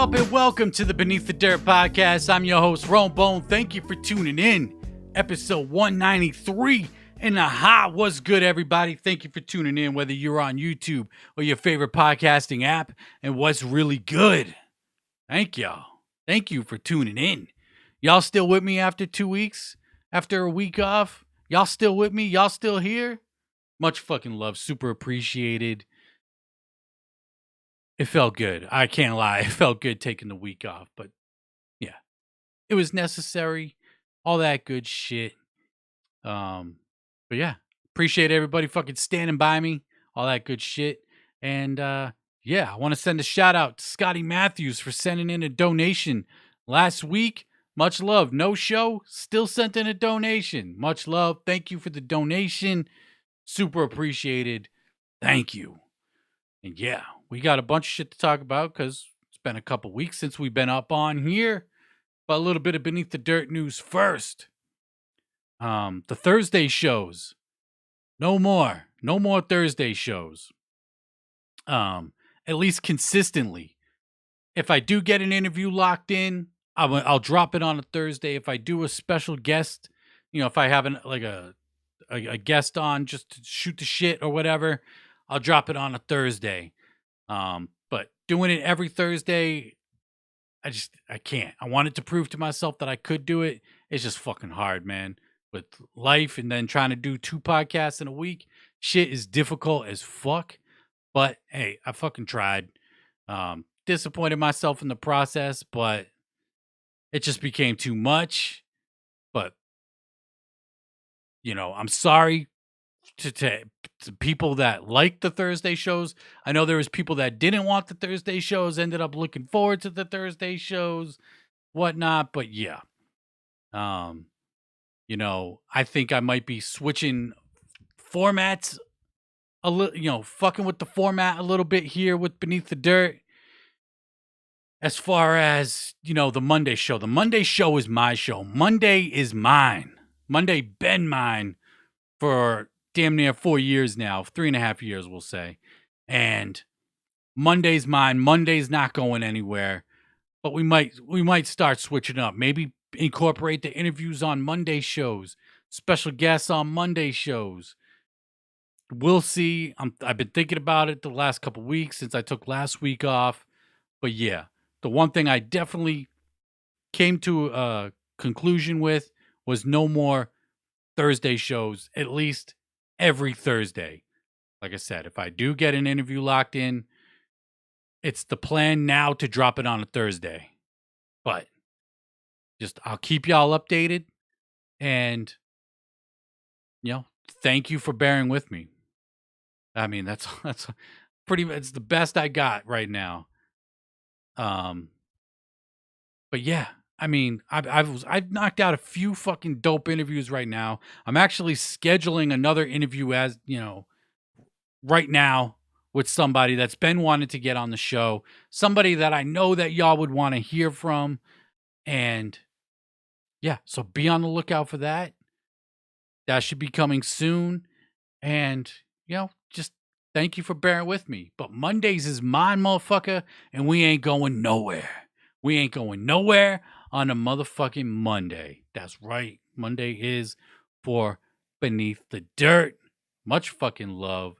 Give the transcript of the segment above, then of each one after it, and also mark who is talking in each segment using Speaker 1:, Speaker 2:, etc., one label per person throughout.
Speaker 1: up, and welcome to the Beneath the Dirt podcast. I'm your host, Rome Bone. Thank you for tuning in. Episode 193 in the hot. What's good, everybody? Thank you for tuning in, whether you're on YouTube or your favorite podcasting app. And what's really good? Thank y'all. Thank you for tuning in. Y'all still with me after 2 weeks? After a week off? Y'all still with me? Y'all still here? Much fucking love. Super appreciated. It felt good. I can't lie. It felt good taking the week off. But yeah, it was necessary. All that good shit. But yeah, appreciate everybody fucking standing by me. All that good shit. And yeah, I want to send a shout out to Scotty Matthews for sending in a donation last week. Much love. No show. Still sent in a donation. Much love. Thank you for the donation. Super appreciated. Thank you. And yeah, we got a bunch of shit to talk about because it's been a couple weeks since we've been up on here. But a little bit of Beneath the Dirt news first. The Thursday shows. No more Thursday shows. At least consistently. If I do get an interview locked in, I'll drop it on a Thursday. If I do a special guest, if I have a guest on just to shoot the shit or whatever, I'll drop it on a Thursday. But doing it every Thursday, I can't. I wanted to prove to myself that I could do it. It's just fucking hard, man. With life and then trying to do 2 podcasts in a week, shit is difficult as fuck. But hey, I fucking tried. Disappointed myself in the process, but it just became too much. But I'm sorry to people that like the Thursday shows. I know there was people that didn't want the Thursday shows, ended up looking forward to the Thursday shows, whatnot. But yeah, I think I might be switching formats a little, fucking with the format a little bit here with Beneath the Dirt. As far as, the Monday show. The Monday show is my show. Monday is mine. Monday been mine for damn near 4 years now. 3.5 years, we'll say. And Monday's mine. Monday's not going anywhere. But we might start switching up. Maybe incorporate the interviews on Monday shows. Special guests on Monday shows. We'll see. I've been thinking about it the last couple weeks since I took last week off. But yeah, the one thing I definitely came to a conclusion with was no more Thursday shows, at least every Thursday. Like I said, if I do get an interview locked in, it's the plan now to drop it on a Thursday. But I'll keep y'all updated. And, thank you for bearing with me. I mean, that's pretty much, it's the best I got right now. But yeah, I mean, I've knocked out a few fucking dope interviews right now. I'm actually scheduling another interview as, right now with somebody that's been wanting to get on the show. Somebody that I know that y'all would want to hear from. And yeah, so be on the lookout for that. That should be coming soon. And, just thank you for bearing with me. But Mondays is mine, motherfucker, and we ain't going nowhere. We ain't going nowhere on a motherfucking Monday. That's right. Monday is for Beneath the Dirt. Much fucking love.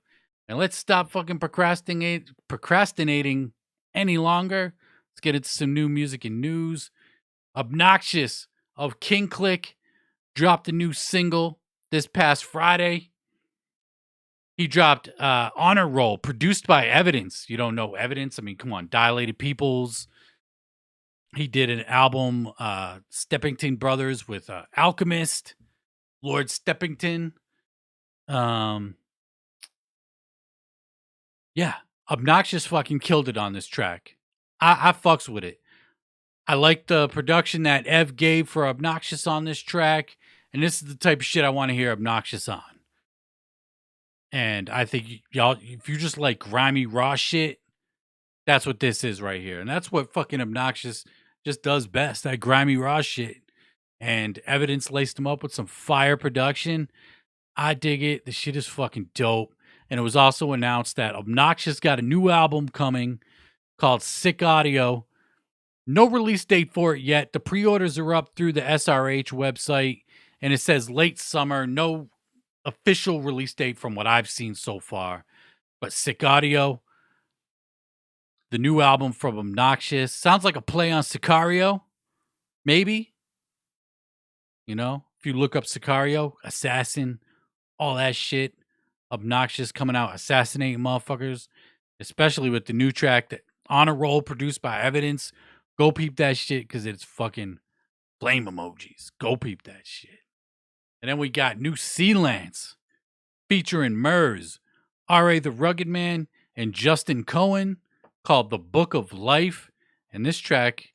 Speaker 1: And let's stop fucking procrastinating any longer. Let's get into some new music and news. Obnoxious of King Click dropped a new single this past Friday. He dropped Honor Roll, produced by Evidence. You don't know Evidence? I mean, come on. Dilated Peoples. He did an album, Steppington Brothers, with Alchemist, Lord Steppington. Yeah, Obnoxious fucking killed it on this track. I fucks with it. I like the production that Ev gave for Obnoxious on this track. And this is the type of shit I want to hear Obnoxious on. And I think y'all, if you just like grimy, raw shit, that's what this is right here. And that's what fucking Obnoxious just does best, that grimy, raw shit. And Evidence laced him up with some fire production. I dig it. The shit is fucking dope. And it was also announced that Obnoxious got a new album coming called Sick Audio. No release date for it yet. The pre-orders are up through the SRH website, and it says late summer. No official release date from what I've seen so far. But sick audio. The new album from Obnoxious sounds like a play on Sicario, maybe. You know, if you look up Sicario, Assassin, all that shit, Obnoxious coming out, assassinating motherfuckers, especially with the new track that On a Roll produced by Evidence. Go peep that shit because it's fucking flame emojis. Go peep that shit. And then we got new Sealance featuring Murs, R.A. the Rugged Man, and Justin Cohen called The Book of Life. And this track,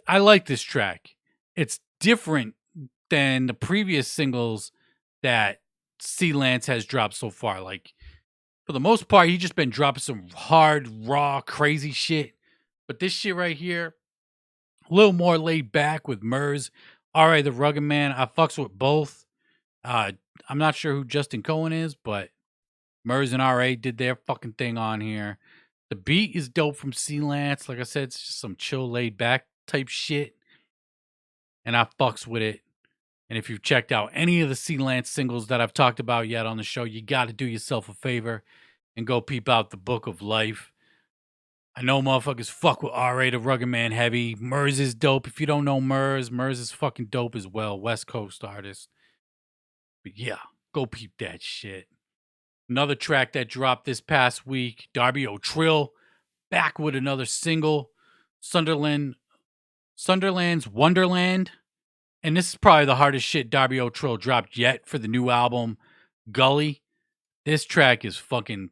Speaker 1: I like this track. It's different than the previous singles that Sealance has dropped so far. Like, for the most part, he's just been dropping some hard, raw, crazy shit. But this shit right here, a little more laid back with Murs, R.A. the Rugged Man. I fucks with both. I'm not sure who Justin Cohen is, but Murs and R.A. did their fucking thing on here. The beat is dope from Sealance. Like I said, it's just some chill, laid back type shit. And I fucks with it. And if you've checked out any of the Sealance singles that I've talked about yet on the show, you got to do yourself a favor and go peep out The Book of Life. I know motherfuckers fuck with R.A. the Rugged Man heavy. Murs is dope. If you don't know Murs is fucking dope as well. West Coast artist. But yeah, go peep that shit. Another track that dropped this past week, Darby O'Trill, back with another single, Sunderland's Wonderland. And this is probably the hardest shit Darby O'Trill dropped yet for the new album, Gully. This track is fucking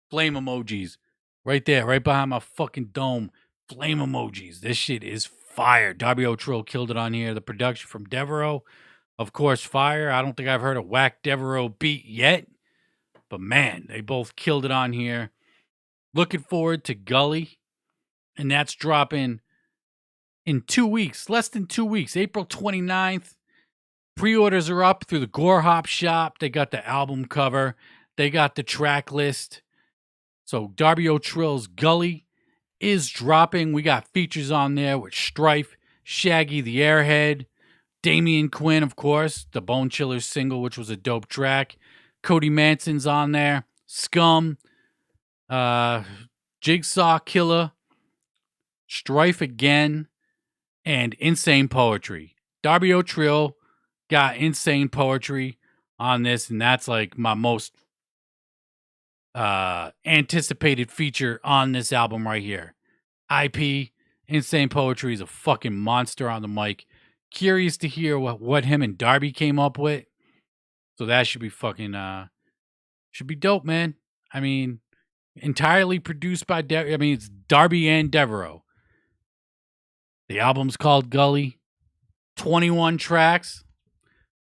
Speaker 1: flame emojis. Right there, right behind my fucking dome. Flame emojis. This shit is fire. Darby O'Trill killed it on here. The production from Devereaux, of course, fire. I don't think I've heard a whack Devereaux beat yet. But man, they both killed it on here. Looking forward to Gully. And that's dropping in 2 weeks. Less than 2 weeks. April 29th. Pre-orders are up through the Gore Hop shop. They got the album cover. They got the track list. So Darby O'Trill's Gully is dropping. We got features on there with Strife, Shaggy the Airhead, Damian Quinn, of course, the Bone Chillers single, which was a dope track. Cody Manson's on there. Scum, Jigsaw Killer, Strife again, and Insane Poetry. Darby O'Trill got Insane Poetry on this, and that's like my most anticipated feature on this album right here. IP, Insane Poetry is a fucking monster on the mic. Curious to hear what him and Darby came up with. So that should be fucking should be dope, man. I mean, entirely produced by it's Darby and Devereaux. The album's called Gully. 21 tracks.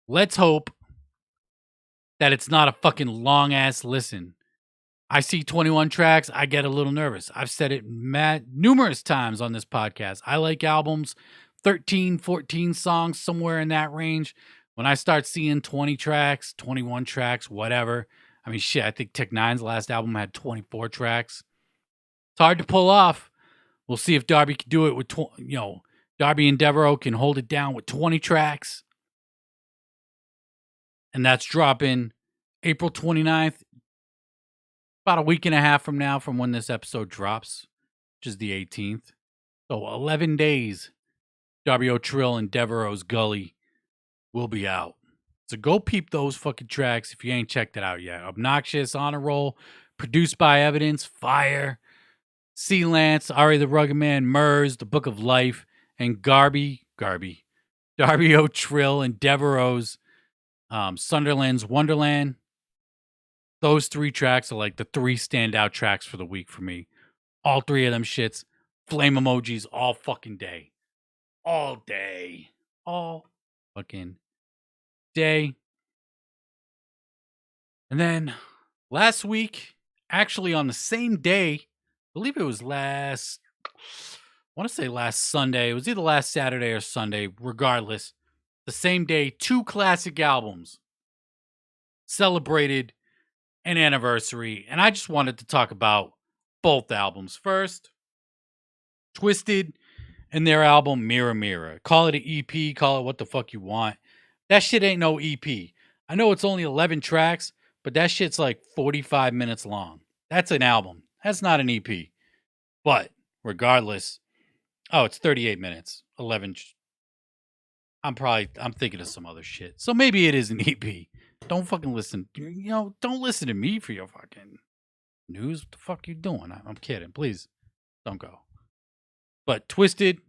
Speaker 1: Let's hope that it's not a fucking long ass listen. I see 21 tracks, I get a little nervous. I've said it numerous times on this podcast. I like albums, 13, 14 songs, somewhere in that range. When I start seeing 20 tracks, 21 tracks, whatever. I mean, shit, I think Tech Nine's last album had 24 tracks. It's hard to pull off. We'll see if Darby can do it with, Darby and Devereaux can hold it down with 20 tracks. And that's dropping April 29th. About a week and a half from now from when this episode drops, which is the 18th. So 11 days, Darby O'Trill and Devereaux's Gully will be out. So go peep those fucking tracks if you ain't checked it out yet. Obnoxious, On a Roll, produced by Evidence, fire. Sealance, R.A. the Rugged Man, Murs, The Book of Life, and Darby O'Trill and Devereaux's Sunderland's Wonderland. Those 3 tracks are like the 3 standout tracks for the week for me. All 3 of them shits, flame emojis all fucking day. All day. All fucking day. And then last week, actually on the same day, I believe it was last Sunday. It was either last Saturday or Sunday, regardless. The same day, 2 classic albums celebrated an anniversary, and I just wanted to talk about both albums. First, Twiztid and their album Mirror Mirror. Call it an EP, call it what the fuck you want. That shit ain't no EP. I know it's only 11 tracks, but that shit's like 45 minutes long. That's an album. That's not an EP. But regardless, oh, it's 38 minutes. 11. I'm thinking of some other shit. So maybe it is an EP. Don't fucking listen. Don't listen to me for your fucking news. What the fuck you doing? I'm kidding. Please don't go. But Twiztid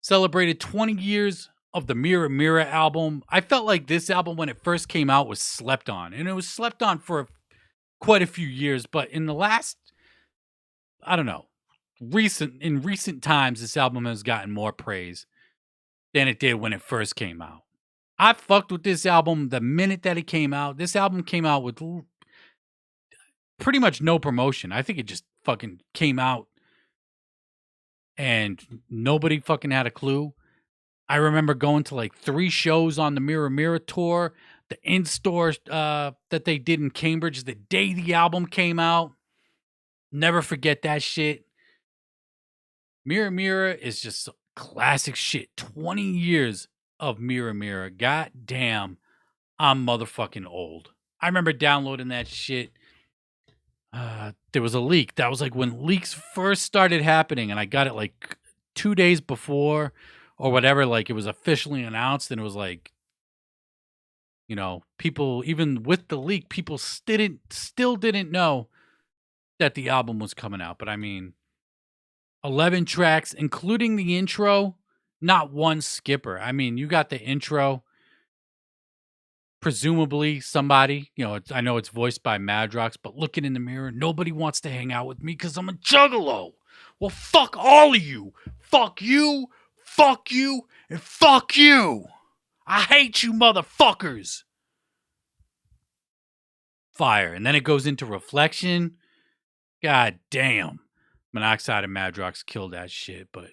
Speaker 1: celebrated 20 years of the Mirror Mirror album. I felt like this album, when it first came out, was slept on. And it was slept on for quite a few years. But in the last, I don't know, in recent times, this album has gotten more praise than it did when it first came out. I fucked with this album the minute that it came out. This album came out with pretty much no promotion. I think it just fucking came out and nobody fucking had a clue. I remember going to like 3 shows on the Mirror Mirror tour, the in-store that they did in Cambridge the day the album came out. Never forget that shit. Mirror Mirror is just classic shit. 20 years of Mirror Mirror. God damn, I'm motherfucking old. I remember downloading that shit. There was a leak. That was like when leaks first started happening, and I got it like 2 days before or whatever. Like it was officially announced, and it was like, people, even with the leak, people still didn't know that the album was coming out. But I mean, 11 tracks, including the intro, not one skipper. I mean, you got the intro. Presumably somebody, I know it's voiced by Madrox, but looking in the mirror, nobody wants to hang out with me because I'm a juggalo. Well, fuck all of you. Fuck you, and fuck you. I hate you motherfuckers. Fire. And then it goes into Reflection. God damn. Monoxide and Madrox killed that shit, but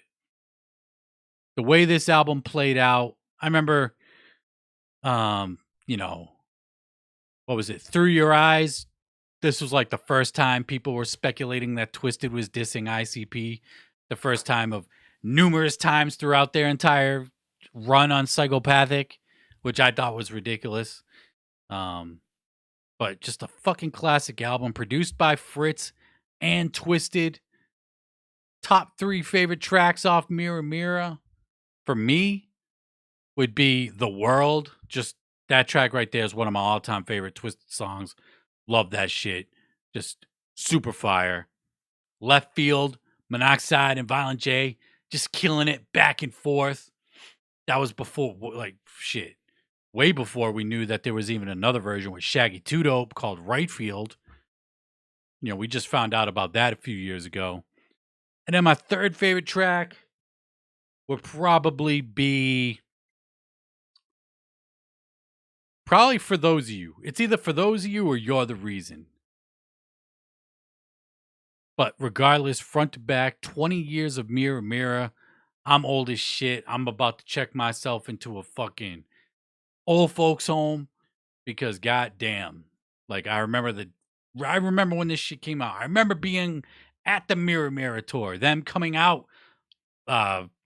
Speaker 1: the way this album played out, I remember, what was it? Through Your Eyes. This was like the first time people were speculating that Twiztid was dissing ICP. The first time of numerous times throughout their entire run on Psychopathic, which I thought was ridiculous. But just a fucking classic album produced by Fritz and Twiztid. Top 3 favorite tracks off Mirror Mirror for me would be The World. Just that track right there is one of my all-time favorite Twiztid songs. Love that shit. Just super fire. Left Field, Monoxide, and Violent J just killing it back and forth. That was before, like, shit. Way before we knew that there was even another version with Shaggy 2 Dope called Wright Field. We just found out about that a few years ago. And then my third favorite track would probably be For Those of You. It's either For Those of You or You're the Reason. But regardless, front to back, 20 years of Mirror Mirror. I'm old as shit. I'm about to check myself into a fucking old folks home because goddamn, like I remember when this shit came out. I remember being at the Mirror Mirror tour, them coming out,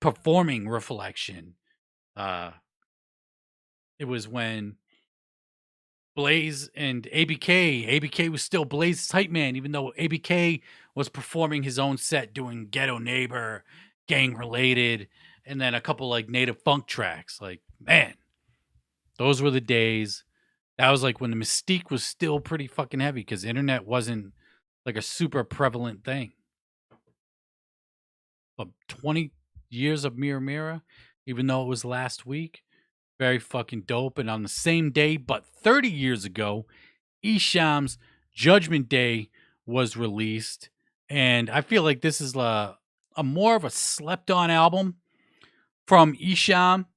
Speaker 1: performing Reflection. It was when Blaze and ABK was still Blaze's type man, even though ABK was performing his own set, doing Ghetto Neighbor, Gang Related, and then a couple like native funk tracks. Like, man, those were the days. That was like when the mystique was still pretty fucking heavy because internet wasn't like a super prevalent thing. But 20 years of Mirror Mirror, even though it was last week, very fucking dope. And on the same day, but 30 years ago, Esham's Judgment Day was released. And I feel like this is a more of a slept-on album from Esham.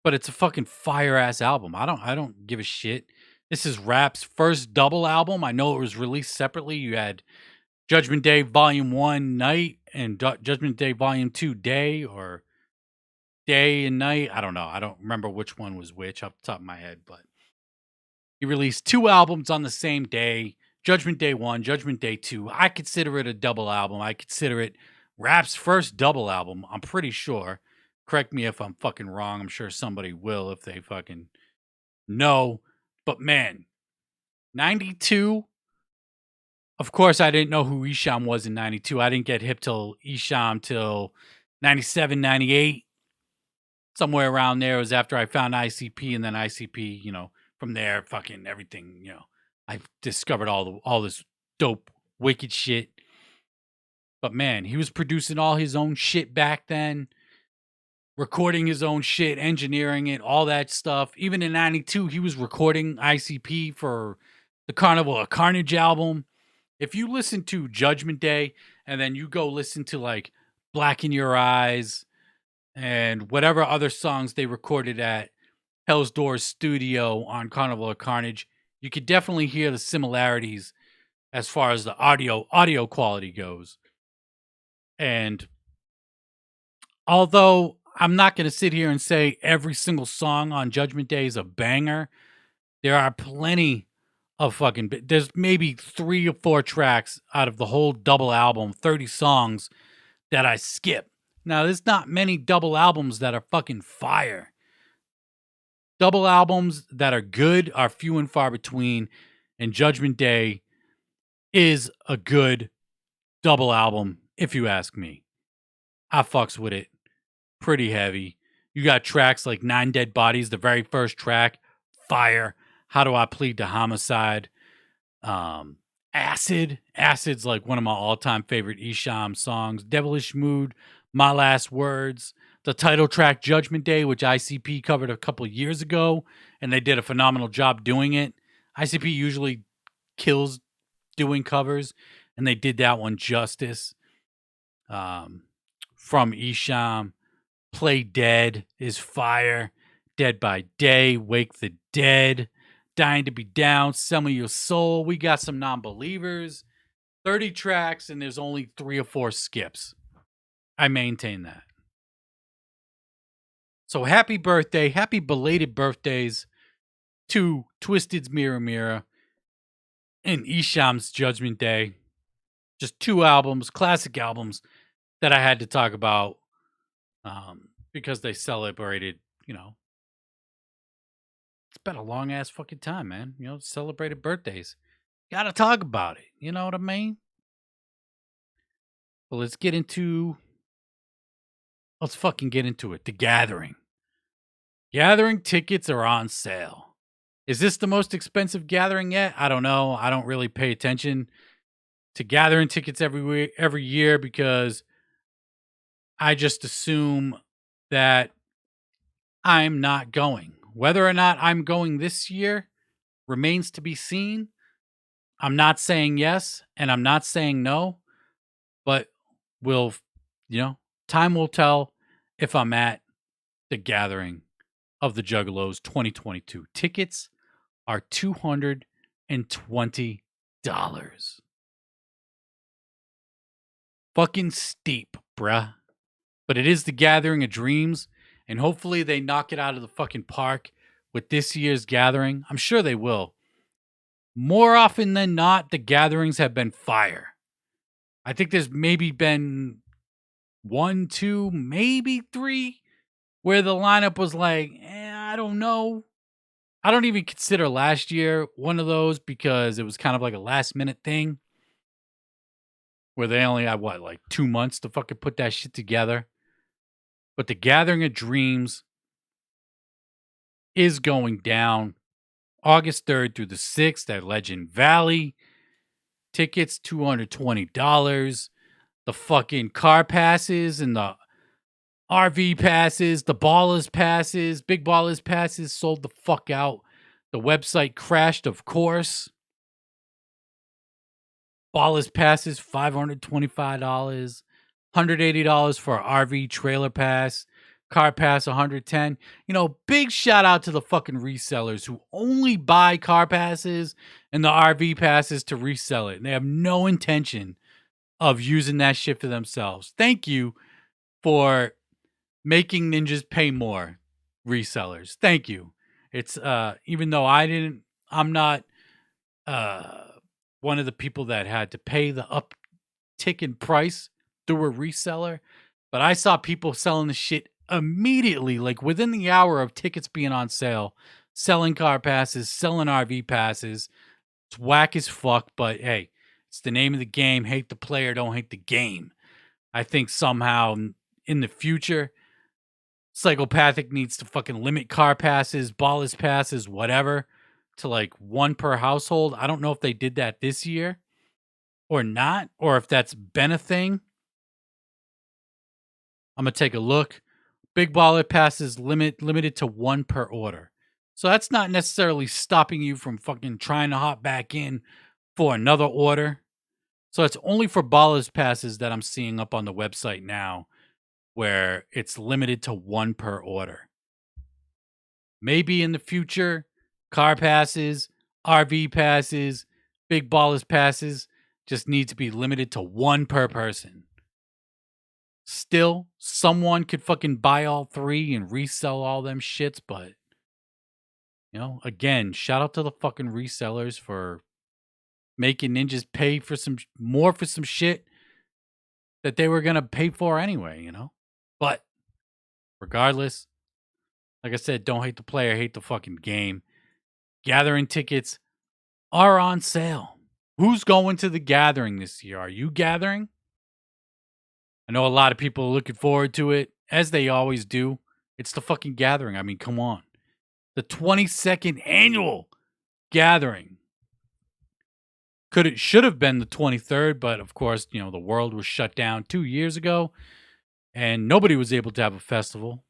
Speaker 1: But it's a fucking fire-ass album. I don't give a shit. This is Rap's first double album. I know it was released separately. You had Judgment Day Volume 1 Night and Judgment Day Volume 2 Day, or Day and Night. I don't know. I don't remember which one was which off the top of my head, but he released 2 albums on the same day. Judgment Day 1, Judgment Day 2. I consider it a double album. I consider it rap's first double album. I'm pretty sure. Correct me if I'm fucking wrong. I'm sure somebody will if they fucking know. But man, 92. Of course, I didn't know who Esham was in 92. I didn't get hip till Esham till 97, 98. Somewhere around there. It was after I found ICP, and then ICP, from there, fucking everything, I discovered all this dope, wicked shit. But man, he was producing all his own shit back then, recording his own shit, engineering it, all that stuff. Even in 92, he was recording ICP for the Carnival of Carnage album. If you listen to Judgment Day and then you go listen to like Black in Your Eyes and whatever other songs they recorded at Hell's Doors studio on Carnival of Carnage, you could definitely hear the similarities as far as the audio quality goes. And although I'm not going to sit here and say every single song on Judgment Day is a banger, there are plenty of there's maybe 3 or 4 tracks out of the whole double album, 30 songs, that I skip. Now, there's not many double albums that are fucking fire. Double albums that are good are few and far between, and Judgment Day is a good double album, if you ask me. I fucks with it pretty heavy. You got tracks like 9 Dead Bodies, the very first track, fire. How Do I Plead to Homicide? Acid's like one of my all-time favorite Esham songs. Devilish Mood, My Last Words, the title track Judgment Day, which ICP covered a couple years ago, and they did a phenomenal job doing it. ICP usually kills doing covers, and they did that one justice. From Esham, Play Dead is fire. Dead by Day, Wake the Dead, Dying to Be Down, Sell Me Your Soul. We got some non-believers. 30 tracks, and there's only 3 or 4 skips. I maintain that. So happy birthday, happy belated birthdays to Twiztid's Mirror Mirror and Esham's Judgment Day. Just 2 albums, classic albums that I had to talk about because they celebrated, it's been a long ass fucking time, man. Celebrated birthdays. Gotta talk about it. You know what I mean? Well, let's fucking get into it. The Gathering. Gathering tickets are on sale. Is this the most expensive gathering yet? I don't know. I don't really pay attention to gathering tickets every year because I just assume that I'm not going. Whether or not I'm going this year remains to be seen. I'm not saying yes and I'm not saying no, but time will tell if I'm at the Gathering of the Juggalos 2022. Tickets are $220. Fucking steep, bruh. But it is the Gathering of Dreams, and hopefully they knock it out of the fucking park with this year's Gathering. I'm sure they will. More often than not, the gatherings have been fire. I think there's maybe been 1, 2, maybe 3 where the lineup was like, I don't know. I don't even consider last year one of those because it was kind of like a last minute thing where they only had 2 months to fucking put that shit together. But the Gathering of Dreams is going down August 3rd through the 6th at Legend Valley. Tickets, $220. The fucking car passes and the RV passes, the Ballas passes, big Ballas passes sold the fuck out. The website crashed, of course. Ballas passes, $525. $180 for RV trailer pass. Car pass, $110. Big shout out to the fucking resellers who only buy car passes and the RV passes to resell it. And they have no intention of using that shit for themselves. Thank you for making ninjas pay more, resellers. Thank you. It's even though I'm not one of the people that had to pay the uptick in price through a reseller, but I saw people selling the shit immediately, like within the hour of tickets being on sale, selling car passes, selling RV passes. It's whack as fuck, but hey, it's the name of the game. Hate the player, don't hate the game. I think somehow in the future, Psychopathic needs to fucking limit car passes, Ballas passes, whatever, to like one per household. I don't know if they did that this year or not, or if that's been a thing. I'm gonna take a look. Big baller passes limited to one per order. So that's not necessarily stopping you from fucking trying to hop back in for another order. So it's only for ballers passes that I'm seeing up on the website now where it's limited to one per order. Maybe in the future, car passes, RV passes, big ballers passes just need to be limited to one per person. Still, someone could fucking buy all three and resell all them shits, but you know, again, shout out to the fucking resellers for making ninjas pay for some more for some shit that they were gonna pay for anyway, you know? But regardless, like I said, don't hate the player, hate the fucking game. Gathering tickets are on sale. Who's going to the gathering this year? Are you gathering? I know a lot of people are looking forward to it, as they always do. It's the fucking gathering. I mean, come on. The 22nd annual gathering. Should have been the 23rd, but of course, you know, the world was shut down 2 years ago and nobody was able to have a festival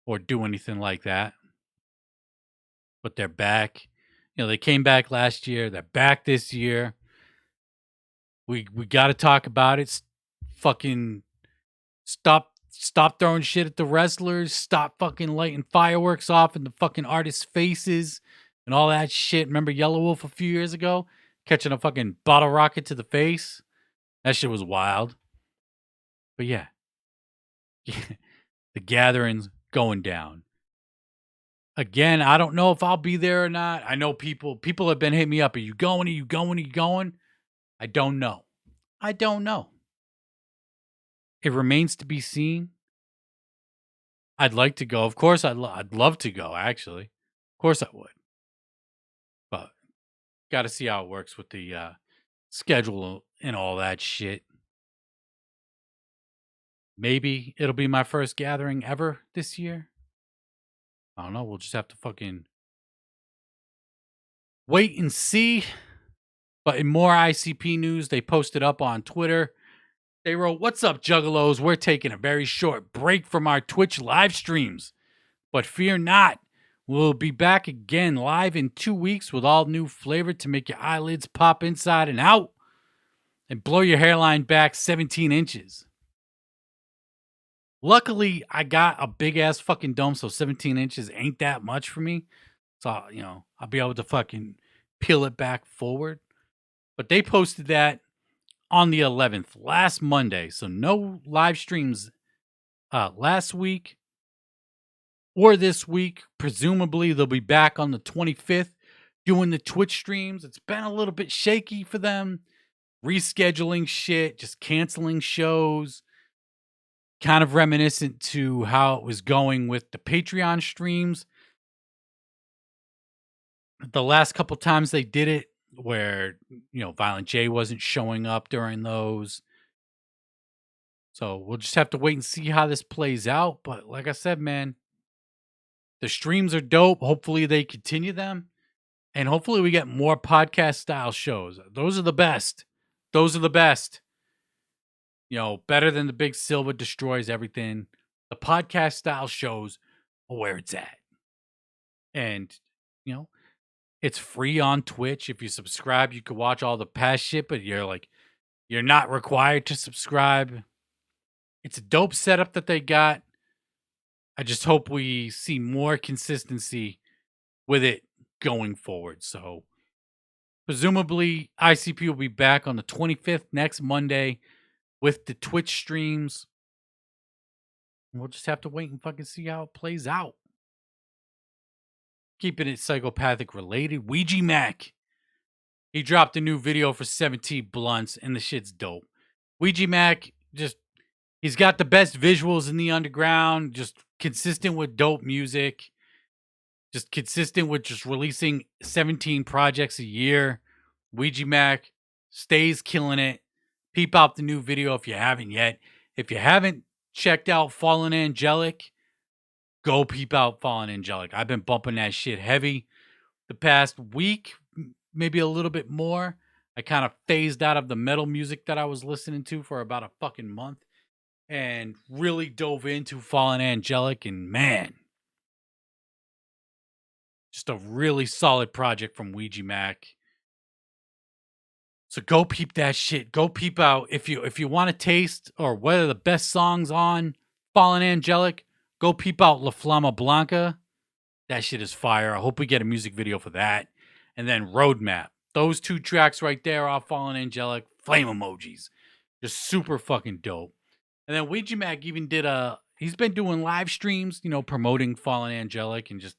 Speaker 1: or do anything like that. But they're back. You know, they came back last year. They're back this year. We got to talk about it. Fucking stop throwing shit at the wrestlers. Stop fucking lighting fireworks off in the fucking artists' faces and all that shit. Remember Yellow Wolf a few years ago? Catching a fucking bottle rocket to the face? That shit was wild. But yeah. The gathering's going down. Again, I don't know if I'll be there or not. I know people have been hitting me up. Are you going? Are you going? Are you going? I don't know. I don't know. It remains to be seen. I'd like to go. Of course, I'd love to go, actually. Of course I would. But got to see how it works with the schedule and all that shit. Maybe it'll be my first gathering ever this year. I don't know. We'll just have to fucking wait and see. But in more ICP news, they posted up on Twitter. They wrote, "What's up, Juggalos? We're taking a very short break from our Twitch live streams. But fear not. We'll be back again live in 2 weeks with all new flavor to make your eyelids pop inside and out and blow your hairline back 17 inches. Luckily, I got a big ass fucking dome, so 17 inches ain't that much for me. So, you know, I'll be able to fucking peel it back forward. But they posted that on the 11th, last Monday. So no live streams last week or this week. Presumably, they'll be back on the 25th doing the Twitch streams. It's been a little bit shaky for them. Rescheduling shit, just canceling shows. Kind of reminiscent to how it was going with the Patreon streams. The last couple times they did it, where, you know, Violent J wasn't showing up during those. So we'll just have to wait and see how this plays out. But like I said, man, the streams are dope. Hopefully they continue them. And hopefully we get more podcast style shows. Those are the best. Those are the best. You know, better than the big silver destroys everything. The podcast style shows are where it's at. And, you know, it's free on Twitch. If you subscribe, you can watch all the past shit, but you're not required to subscribe. It's a dope setup that they got. I just hope we see more consistency with it going forward. So presumably ICP will be back on the 25th next Monday with the Twitch streams. We'll just have to wait and fucking see how it plays out. Keeping it psychopathic related, Ouija Mac He dropped a new video for 17 Blunts, and the shit's dope. Ouija Mac, just, he's got the best visuals in the underground, just consistent with dope music, just consistent with just releasing 17 projects a year. Ouija Mac stays killing it. Peep out the new video if you haven't yet. If you haven't checked out Fallen Angelic, go peep out Fallen Angelic. I've been bumping that shit heavy the past week, maybe a little bit more. I kind of phased out of the metal music that I was listening to for about a fucking month and really dove into Fallen Angelic. And man, just a really solid project from Ouija Mac. So go peep that shit. Go peep out if you want to taste or what are the best songs on Fallen Angelic. Go peep out La Flama Blanca. That shit is fire. I hope we get a music video for that. And then Roadmap. Those two tracks right there off Fallen Angelic. Flame emojis. Just super fucking dope. And then Ouija Mac even did he's been doing live streams, promoting Fallen Angelic and just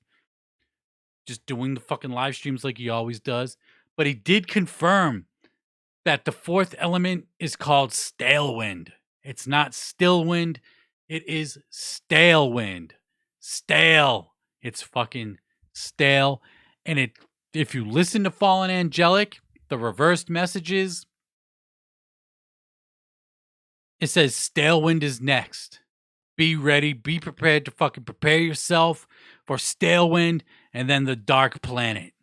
Speaker 1: doing the fucking live streams like he always does. But he did confirm that the fourth element is called stale wind. It's not still wind. It is stale wind. Stale. It's fucking stale. And if you listen to Fallen Angelic, the reversed messages, it says stale wind is next. Be ready. Be prepared to fucking prepare yourself for stale wind and then the dark planet.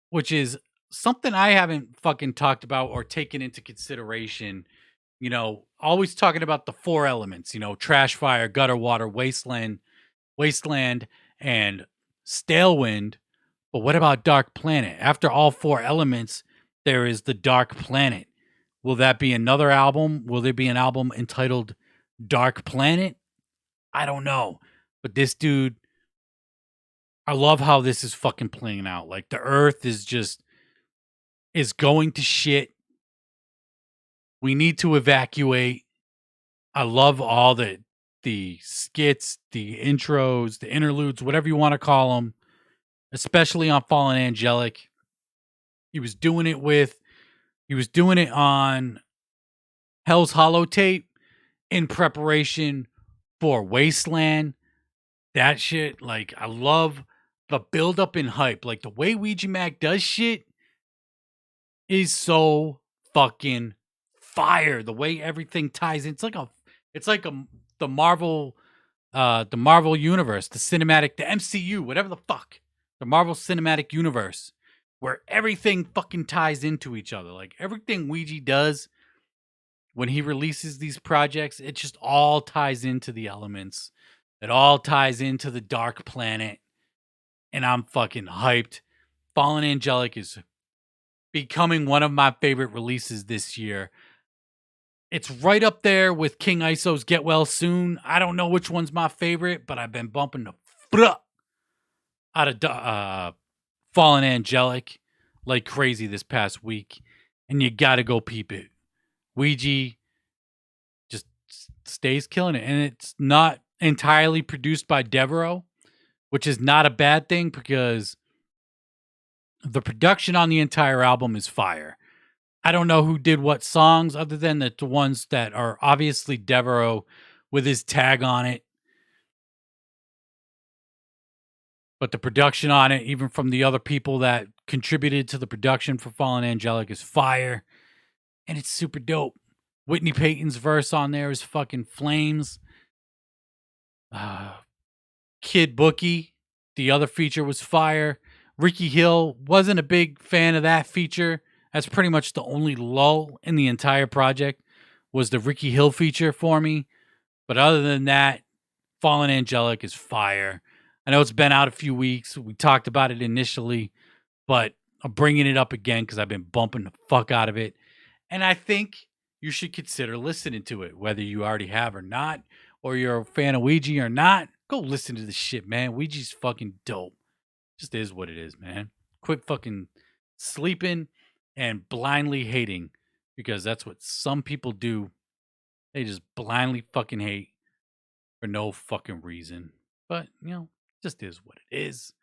Speaker 1: Which is something I haven't fucking talked about or taken into consideration. Always talking about the four elements, trash fire, gutter water, wasteland, and stale wind. But what about dark planet? After all four elements, there is the dark planet. Will that be another album? Will there be an album entitled Dark Planet? I don't know. But this dude, I love how this is fucking playing out. Like the earth is going to shit. We need to evacuate. I love all the skits, the intros, the interludes, whatever you want to call them, especially on Fallen Angelic. He was doing it on Hell's Hollow tape in preparation for Wasteland. That shit, like, I love the build up and hype. Like, the way Ouija Mac does shit is so fucking fire. The way everything ties in. It's like the Marvel universe, the cinematic, the MCU, whatever the fuck. The Marvel Cinematic Universe, where everything fucking ties into each other. Like, everything Ouija does when he releases these projects, it just all ties into the elements. It all ties into the dark planet. And I'm fucking hyped. Fallen Angelic is becoming one of my favorite releases this year. It's right up there with King Iso's Get Well Soon. I don't know which one's my favorite, but I've been bumping the fuck out of Fallen Angelic like crazy this past week. And you gotta go peep it. Ouija just stays killing it. And it's not entirely produced by Devereaux, which is not a bad thing because the production on the entire album is fire. I don't know who did what songs other than the ones that are obviously Devereaux with his tag on it. But the production on it, even from the other people that contributed to the production for Fallen Angelic, is fire. And it's super dope. Whitney Payton's verse on there is fucking flames. Kid Bookie, the other feature, was fire. Ricky Hill, wasn't a big fan of that feature. That's pretty much the only lull in the entire project was the Ricky Hill feature for me. But other than that, Fallen Angelic is fire. I know it's been out a few weeks. We talked about it initially, but I'm bringing it up again because I've been bumping the fuck out of it. And I think you should consider listening to it, whether you already have or not, or you're a fan of Ouija or not. Go listen to this shit, man. Ouija's fucking dope. Just is what it is, man. Quit fucking sleeping and blindly hating, because that's what some people do. They just blindly fucking hate for no fucking reason. But, just is what it is.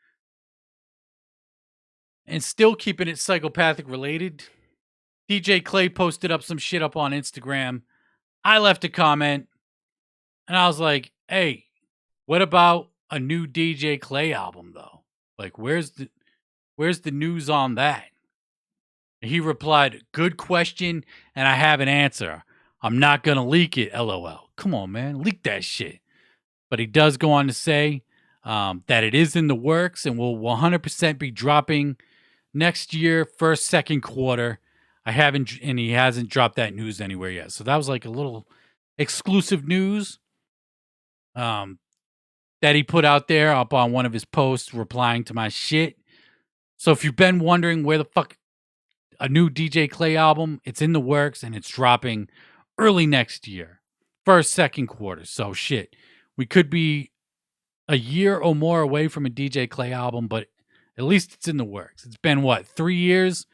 Speaker 1: And still keeping it psychopathic related, DJ Clay posted up some shit up on Instagram. I left a comment and I was like, hey, what about a new DJ Clay album though? Like, where's the news on that? He replied, good question, and I have an answer. I'm not going to leak it, LOL. Come on, man. Leak that shit. But he does go on to say that it is in the works and will 100% be dropping next year, first, second quarter. And he hasn't dropped that news anywhere yet. So that was like a little exclusive news that he put out there up on one of his posts replying to my shit. So if you've been wondering where the fuck a new DJ Clay album, it's in the works and it's dropping early next year, first, second quarter. So shit, we could be a year or more away from a DJ Clay album, but at least it's in the works. It's been 3 years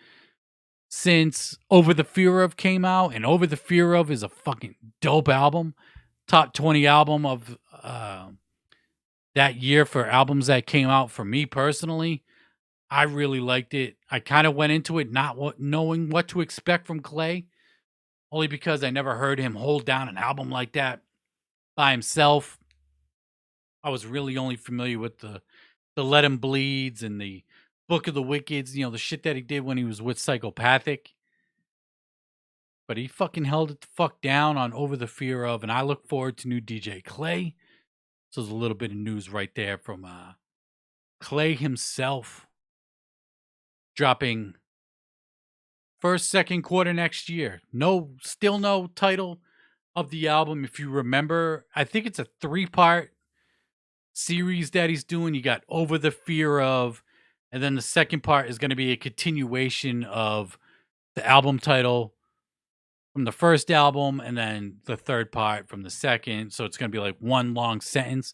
Speaker 1: since Over the Fear of came out, and Over the Fear of is a fucking dope album. Top 20 album of that year for albums that came out for me personally. I really liked it. I kind of went into it not knowing what to expect from Clay, only because I never heard him hold down an album like that by himself. I was really only familiar with the Let Him Bleeds and the Book of the Wickeds, the shit that he did when he was with Psychopathic. But he fucking held it the fuck down on Over the Fear of, and I look forward to new DJ Clay. So there's a little bit of news right there from Clay himself. Dropping first, second quarter next year. Still no title of the album. If you remember, I think it's a 3-part series that he's doing. You got Over the Fear of, and then the second part is going to be a continuation of the album title from the first album, and then the third part from the second. So it's going to be like one long sentence,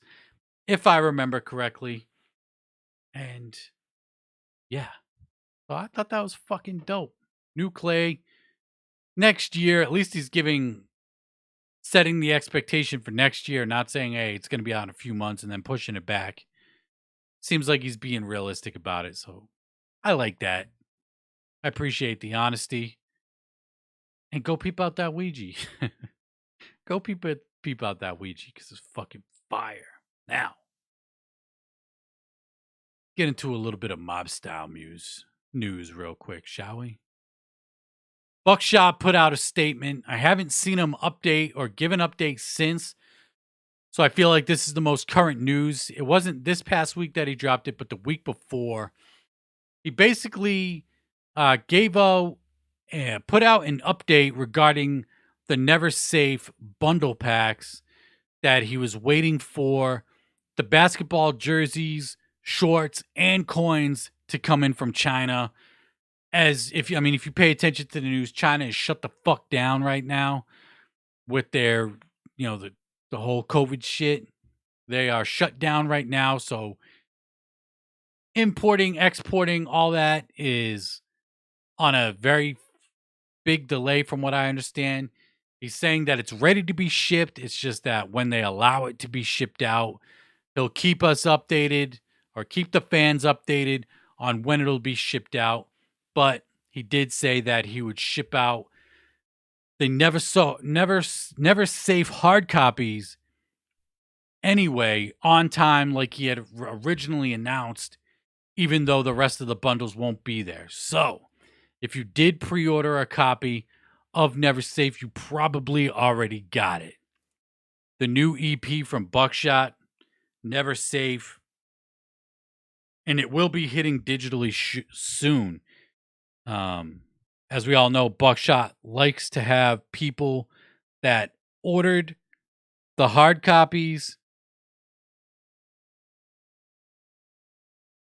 Speaker 1: if I remember correctly. And yeah. So I thought that was fucking dope. New Clay next year. At least he's setting the expectation for next year, not saying, hey, it's going to be out in a few months and then pushing it back. Seems like he's being realistic about it. So I like that. I appreciate the honesty. And go peep out that Ouija. Go peep out that Ouija because it's fucking fire. Now, get into a little bit of mob style news real quick, shall we? Buckshot put out a statement. I haven't seen him update or give an update since. So I feel like this is the most current news. It wasn't this past week that he dropped it, but the week before. He basically put out an update regarding the Never Safe bundle packs that he was waiting for the basketball jerseys, shorts, and coins to come in from China. As if you pay attention to the news, China is shut the fuck down right now with their, the whole COVID shit. They are shut down right now. So importing, exporting, all that is on a very big delay from what I understand. He's saying that it's ready to be shipped. It's just that when they allow it to be shipped out, he'll keep us updated or keep the fans updated on when it'll be shipped out. But he did say that he would ship out the never safe hard copies anyway on time like he had originally announced, even though the rest of the bundles won't be there. So if you did pre-order a copy of Never Safe, you probably already got it. The new EP from Bukshot, Never Safe, and it will be hitting digitally soon. As we all know, Bukshot likes to have people that ordered the hard copies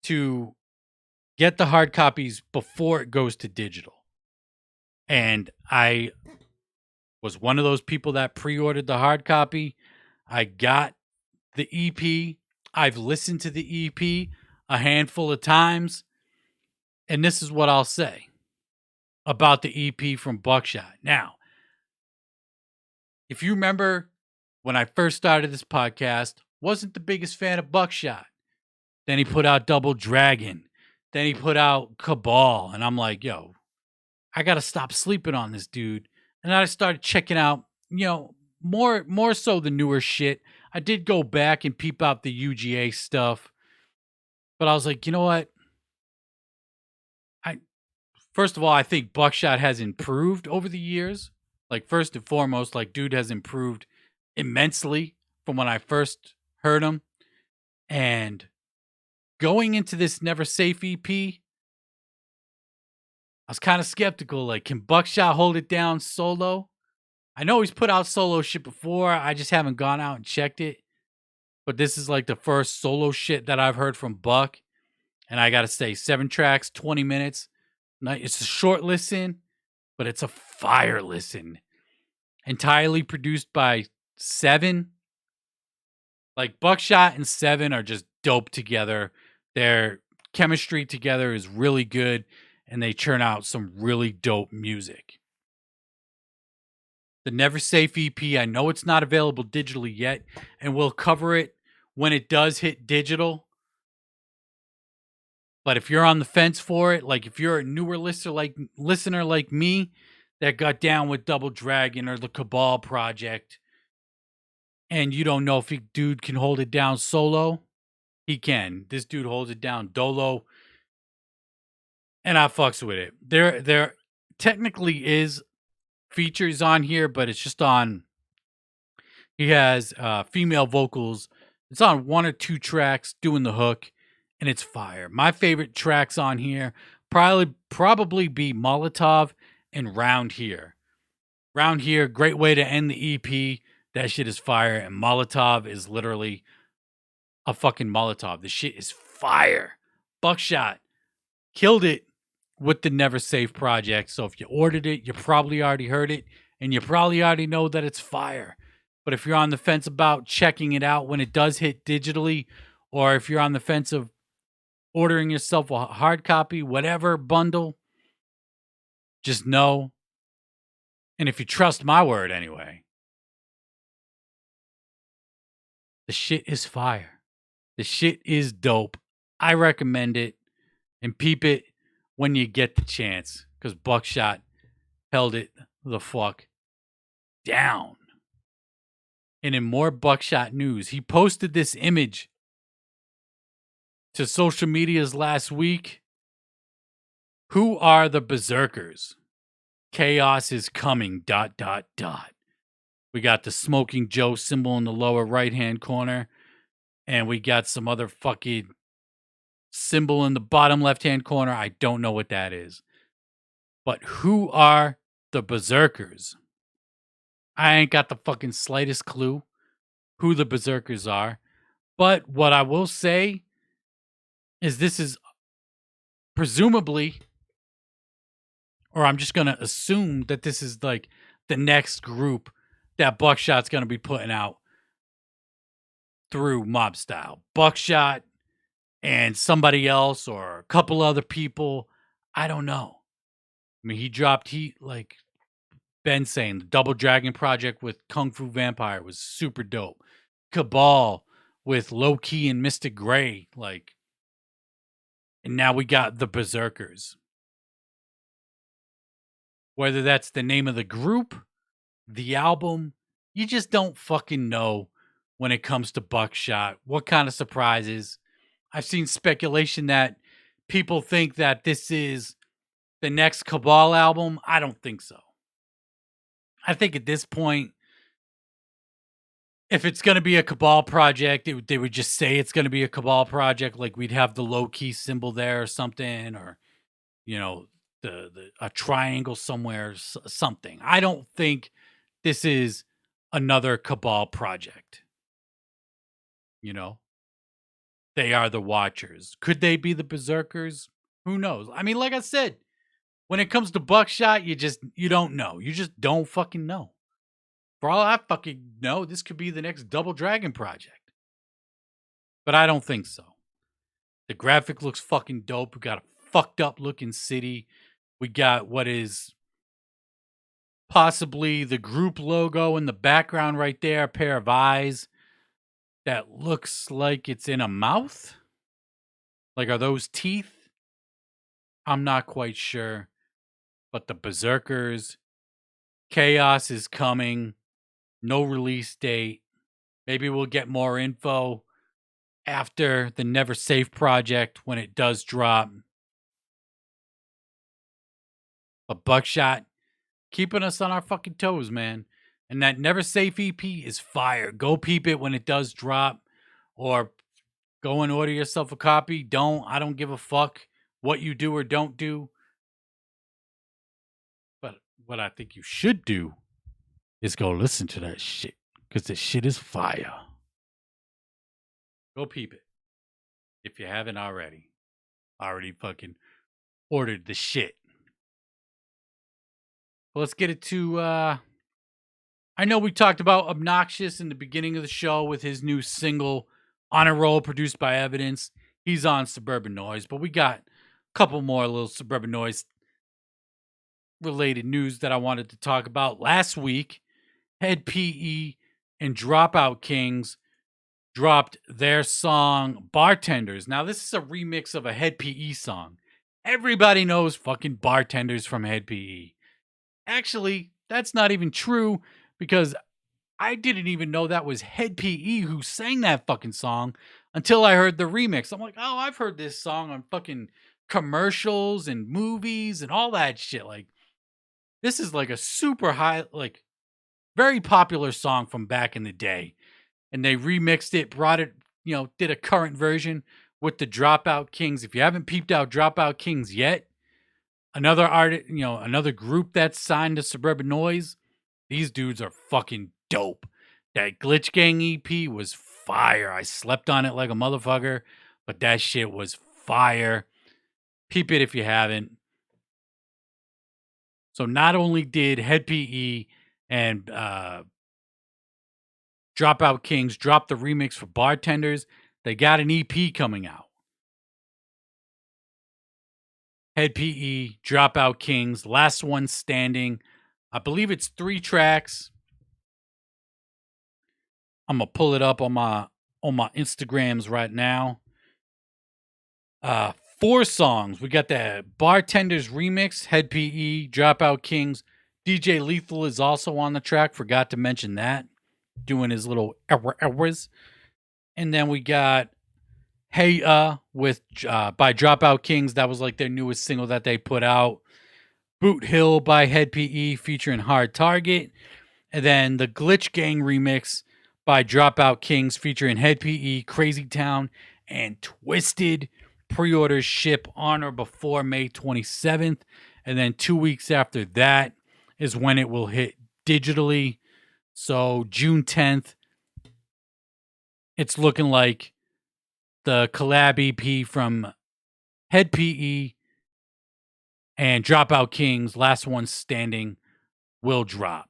Speaker 1: to get the hard copies before it goes to digital. And I was one of those people that pre-ordered the hard copy. I got the EP. I've listened to the EP a handful of times. And this is what I'll say about the EP from Bukshot. Now, if you remember when I first started this podcast, wasn't the biggest fan of Bukshot. Then he put out Double Dragon. Then he put out Cabal, and I'm like, yo, I gotta stop sleeping on this dude. And then I started checking out, more so the newer shit. I did go back and peep out the UGA stuff, but I was like, you know what? I First of all, I think Buckshot has improved over the years. Like first and foremost, like dude has improved immensely from when I first heard him. And going into this Never Safe EP, I was kind of skeptical. Like, can Buckshot hold it down solo? I know he's put out solo shit before. I just haven't gone out and checked it. But this is like the first solo shit that I've heard from Buck. And I got to say, 7 tracks, 20 minutes. It's a short listen, but it's a fire listen. Entirely produced by Seven. Like, Buckshot and Seven are just dope together. Their chemistry together is really good. And they churn out some really dope music. The Never Safe EP, I know it's not available digitally yet, and we'll cover it when it does hit digital. But if you're on the fence for it, like if you're a newer listener like me that got down with Double Dragon or the Cabal project, and you don't know if dude can hold it down solo, he can. This dude holds it down dolo, and I fucks with it. There technically is features on here, but it's just on. He has female vocals. It's on 1 or 2 tracks doing the hook, and it's fire. My favorite tracks on here probably be Molotov and Round Here. Round Here, great way to end the EP. That shit is fire, and Molotov is literally a fucking Molotov. The shit is fire. Buckshot killed it with the Never Safe project. So if you ordered it, you probably already heard it, and you probably already know that it's fire. But if you're on the fence about checking it out when it does hit digitally, or if you're on the fence of ordering yourself a hard copy, whatever bundle, just know. And if you trust my word anyway, the shit is fire. The shit is dope. I recommend it, and peep it when you get the chance, because Buckshot held it the fuck down. And in more Buckshot news, he posted this image to social medias last week. Who are the berzerkers? Chaos is coming, ... We got the Smoking Joe symbol in the lower right-hand corner, and we got some other fucking symbol in the bottom left-hand corner. I don't know what that is. But who are the berzerkers? I ain't got the fucking slightest clue who the berzerkers are. But what I will say is this is presumably, or I'm just going to assume that this is like the next group that Buckshot's going to be putting out through Mob Style. Buckshot and somebody else or a couple other people. I don't know. I mean, he dropped like Ben saying, the Double Dragon project with Kung Fu Vampire was super dope. Cabal with Low Key and Mystic Gray, like, and now we got the berzerkers. Whether that's the name of the group, the album, you just don't fucking know when it comes to Buckshot. What kind of surprises? I've seen speculation that people think that this is the next Cabal album. I don't think so. I think at this point, if it's going to be a Cabal project, they would just say it's going to be a Cabal project. Like we'd have the low key symbol there or something, or, a triangle somewhere, something. I don't think this is another Cabal project. They are the Watchers. Could they be the berzerkers? Who knows? I mean, like I said, when it comes to Buckshot, you don't know. You just don't fucking know. For all I fucking know, this could be the next Double Dragon project. But I don't think so. The graphic looks fucking dope. We got a fucked up looking city. We got what is possibly the group logo in the background right there. A pair of eyes that looks like it's in a mouth. Like, are those teeth? I'm not quite sure. But the Berzerkers, Chaos is coming. No release date. Maybe we'll get more info after the Never Safe project when it does drop. But Buckshot keeping us on our fucking toes, man. And that Never Safe EP is fire. Go peep it when it does drop. Or go and order yourself a copy. I don't give a fuck what you do or don't do. But what I think you should do is go listen to that shit. Because this shit is fire. Go peep it. If you haven't already. Already fucking ordered the shit. Well, let's get it to I know we talked about Obnoxious in the beginning of the show with his new single On a Roll produced by Evidence. He's on Suburban Noise, but we got a couple more little Suburban Noise related news that I wanted to talk about. Last week, Head PE and Dropout Kings dropped their song Bartenders. Now, this is a remix of a Head PE song. Everybody knows fucking Bartenders from Head PE. Actually, that's not even true because I didn't even know that was Head PE who sang that fucking song until I heard the remix. I'm like, oh, I've heard this song on fucking commercials and movies and all that shit. Like, this is like a super high, like, very popular song from back in the day. And they remixed it, brought it, did a current version with the Dropout Kings. If you haven't peeped out Dropout Kings yet, another artist, another group that's signed to Suburban Noise, these dudes are fucking dope. That Glitch Gang EP was fire. I slept on it like a motherfucker, but that shit was fire. Peep it if you haven't. So not only did Head PE and Dropout Kings drop the remix for Bartenders, they got an EP coming out. Head PE, Dropout Kings, Last One Standing. I believe it's 3 tracks. I'm gonna pull it up on my Instagrams right now. 4 songs. We got the Bartenders remix, Head PE, Dropout Kings. DJ Lethal is also on the track. Forgot to mention that. Doing his little errors. And then we got Hey with by Dropout Kings. That was like their newest single that they put out. Boot Hill by Head PE featuring Hard Target. And then the Glitch Gang remix by Dropout Kings featuring Head PE, Crazy Town, and Twiztid. Pre-orders ship on or before May 27th. And then 2 weeks after that is when it will hit digitally. So June 10th, it's looking like the collab EP from Head PE and Dropout Kings, Last One Standing, will drop.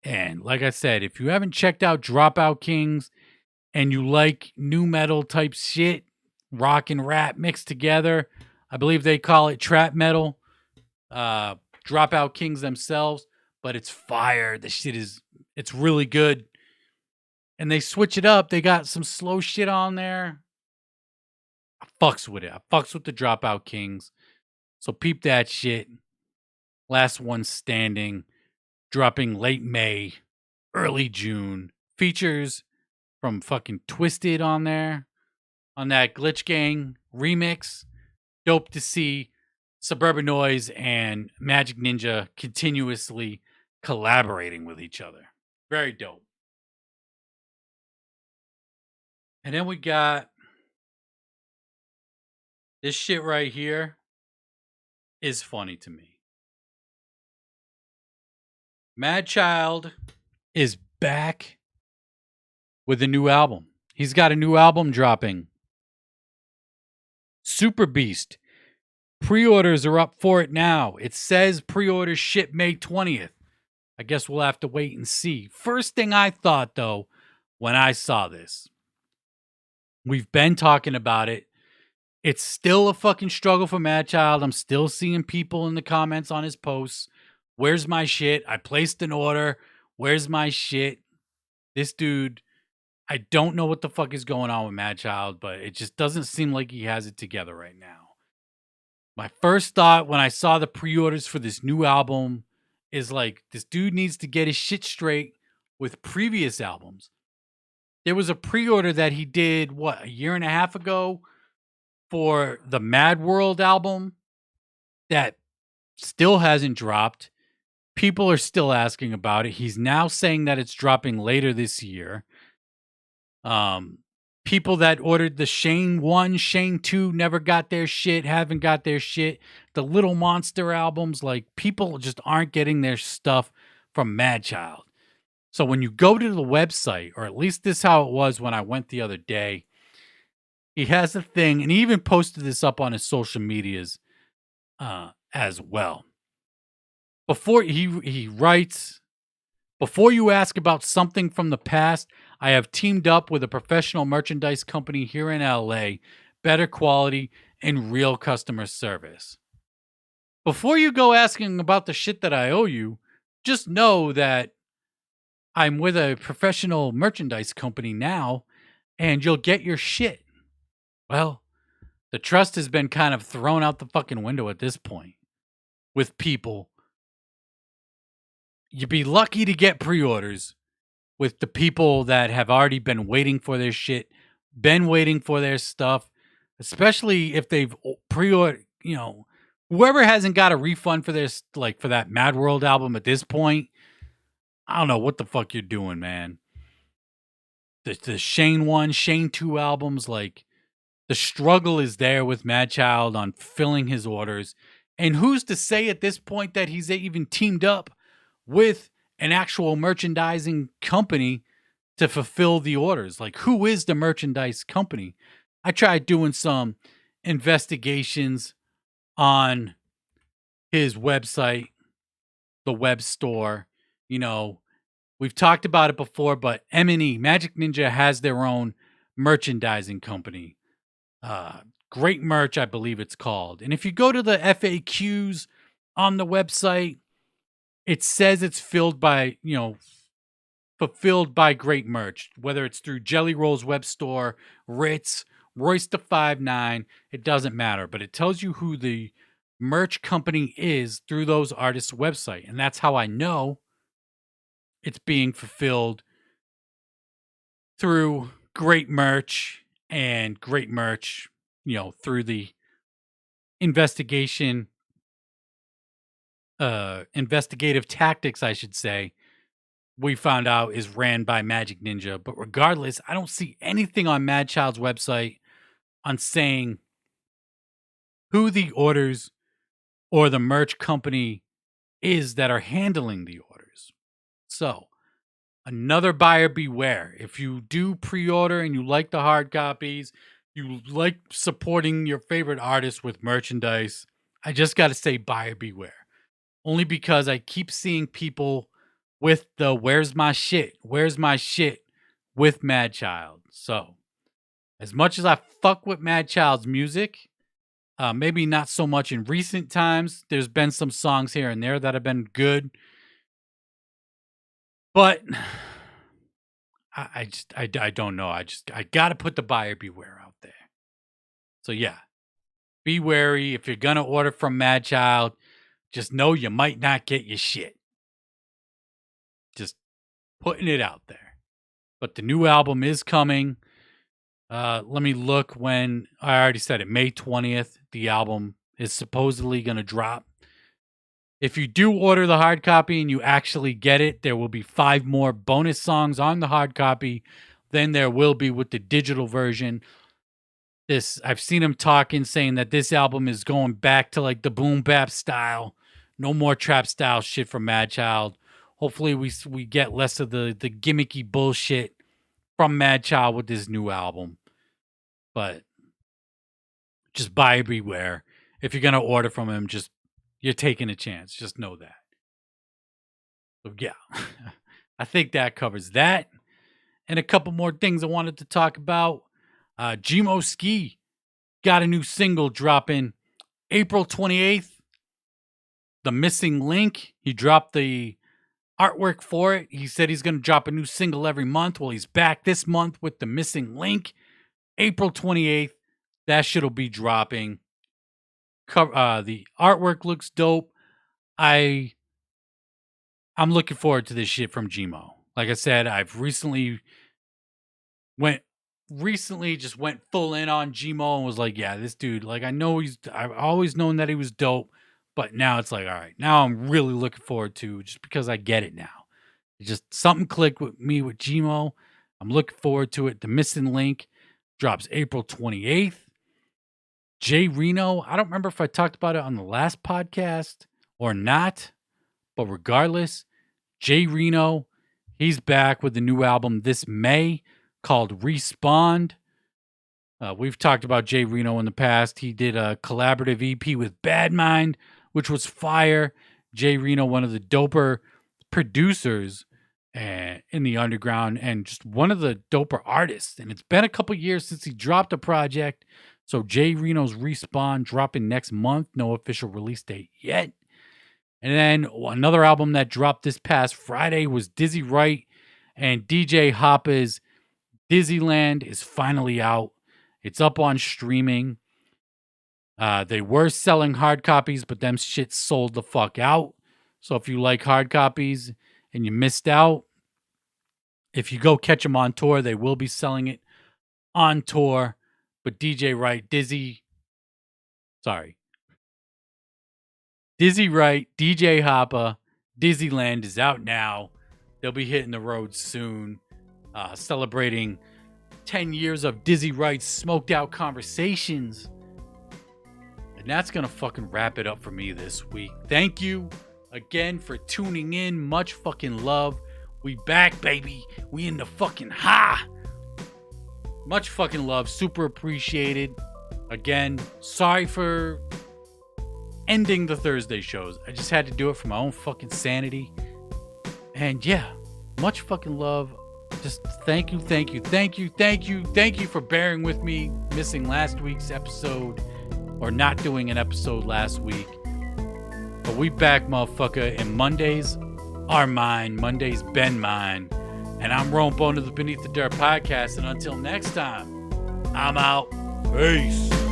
Speaker 1: And like I said, if you haven't checked out Dropout Kings and you like new metal type shit, rock and rap mixed together, I believe they call it trap metal. Dropout Kings themselves, but it's fire. The shit it's really good. And they switch it up. They got some slow shit on there. I fucks with it. I fucks with the Dropout Kings. So peep that shit. Last One Standing. Dropping late May, early June. Features from fucking Twiztid on there. On that Glitch Gang remix. Dope to see Suburban Noise and Magic Ninja continuously collaborating with each other. Very dope. And then we got this shit right here is funny to me. Madchild is back with a new album. He's got a new album dropping. Super Beast. Pre-orders are up for it now. It says pre-orders ship May 20th. I guess we'll have to wait and see. First thing I thought, though, when I saw this, we've been talking about it. It's still a fucking struggle for Madchild. I'm still seeing people in the comments on his posts. Where's my shit? I placed an order. Where's my shit? This dude, I don't know what the fuck is going on with Madchild, but it just doesn't seem like he has it together right now. My first thought when I saw the pre-orders for this new album is like, this dude needs to get his shit straight with previous albums. There was a pre-order that he did, what, a year and a half ago for the Mad World album that still hasn't dropped. People are still asking about it. He's now saying that it's dropping later this year. People that ordered the Shane 1, Shane 2 never got their shit, haven't got their shit. The Little Monster albums, like, people just aren't getting their stuff from Madchild. So when you go to the website, or at least this is how it was when I went the other day, he has a thing, and he even posted this up on his social medias as well. Before he writes, before you ask about something from the past, I have teamed up with a professional merchandise company here in LA, better quality and real customer service. Before you go asking about the shit that I owe you, just know that I'm with a professional merchandise company now, and you'll get your shit. Well, the trust has been kind of thrown out the fucking window at this point with people. You'd be lucky to get pre-orders with the people that have already been waiting for their shit, been waiting for their stuff, especially if they've pre-ordered, whoever hasn't got a refund for this, like for that Mad World album at this point, I don't know what the fuck you're doing, man. The Shane 1, Shane 2 albums, like, the struggle is there with Madchild on filling his orders. And who's to say at this point that he's even teamed up with an actual merchandising company to fulfill the orders? Like, who is the merchandise company? I tried doing some investigations on his website, the web store. We've talked about it before, but M&E, Magic Ninja, has their own merchandising company. Great Merch, I believe it's called. And if you go to the FAQs on the website, it says it's fulfilled by Great Merch, whether it's through Jelly Roll's web store, Ritz, Royce the 5'9", it doesn't matter. But it tells you who the merch company is through those artists' website. And that's how I know it's being fulfilled through Great Merch, and Great Merch, through the investigative tactics, I should say, we found out is ran by Magic Ninja. But regardless, I don't see anything on Madchild's website on saying who the orders or the merch company is that are handling the orders. So, another buyer beware. If you do pre-order and you like the hard copies, you like supporting your favorite artists with merchandise, I just got to say buyer beware. Only because I keep seeing people with the where's my shit with Madchild. So, as much as I fuck with Madchild's music, maybe not so much in recent times. There's been some songs here and there that have been good. But I don't know. I got to put the buyer beware out there. So yeah, be wary. If you're going to order from Madchild, just know you might not get your shit. Just putting it out there. But the new album is coming. Let me look when, I already said it, May 20th, the album is supposedly going to drop. If you do order the hard copy and you actually get it, there will be 5 more bonus songs on the hard copy than there will be with the digital version. I've seen him talking, saying that this album is going back to like the boom bap style. No more trap style shit from Madchild. Hopefully we get less of the gimmicky bullshit from Madchild with this new album. But just buyer beware. If you're going to order from him, you're taking a chance. Just know that. So yeah, I think that covers that. And a couple more things I wanted to talk about. Gmo Skee got a new single dropping April 28th. The Missing Link. He dropped the artwork for it. He said he's going to drop a new single every month. Well, he's back this month with The Missing Link. April 28th. That shit'll be dropping. The artwork looks dope. I'm looking forward to this shit from Gmo. Like I said, I've recently just went full in on Gmo and was like, yeah, this dude, like I've always known that he was dope, but now it's like, all right, now I'm really looking forward to, just because I get it now. It just something clicked with me with Gmo. I'm looking forward to it. The Missing Link drops April 28th. Reno, I don't remember if I talked about it on the last podcast or not, but regardless, Reno, he's back with a new album this May called Respond. We've talked about Reno in the past. He did a collaborative EP with Bad Mind, which was fire. Reno, one of the doper producers in the underground and just one of the doper artists. And it's been a couple years since he dropped a project. So Reno's Respawn dropping next month. No official release date yet. And then another album that dropped this past Friday was Dizzy Wright and DJ Hoppa's Dizzyland is finally out. It's up on streaming. They were selling hard copies, but them shit sold the fuck out. So if you like hard copies and you missed out, if you go catch them on tour, they will be selling it on tour. But Dizzy Wright, DJ Hoppa, Dizzyland is out now. They'll be hitting the road soon, celebrating 10 years of Dizzy Wright's Smoked Out Conversations. And that's going to fucking wrap it up for me this week. Thank you again for tuning in. Much fucking love. We back, baby. We in the fucking Much fucking love. Super appreciated. Again, sorry for ending the Thursday shows. I just had to do it for my own fucking sanity. And yeah, much fucking love. Just thank you for bearing with me missing last week's episode or not doing an episode last week. But we back, motherfucker, and Mondays are mine. Mondays been mine. And I'm Rome Bone of the Beneath the Dirt podcast. And until next time, I'm out. Peace.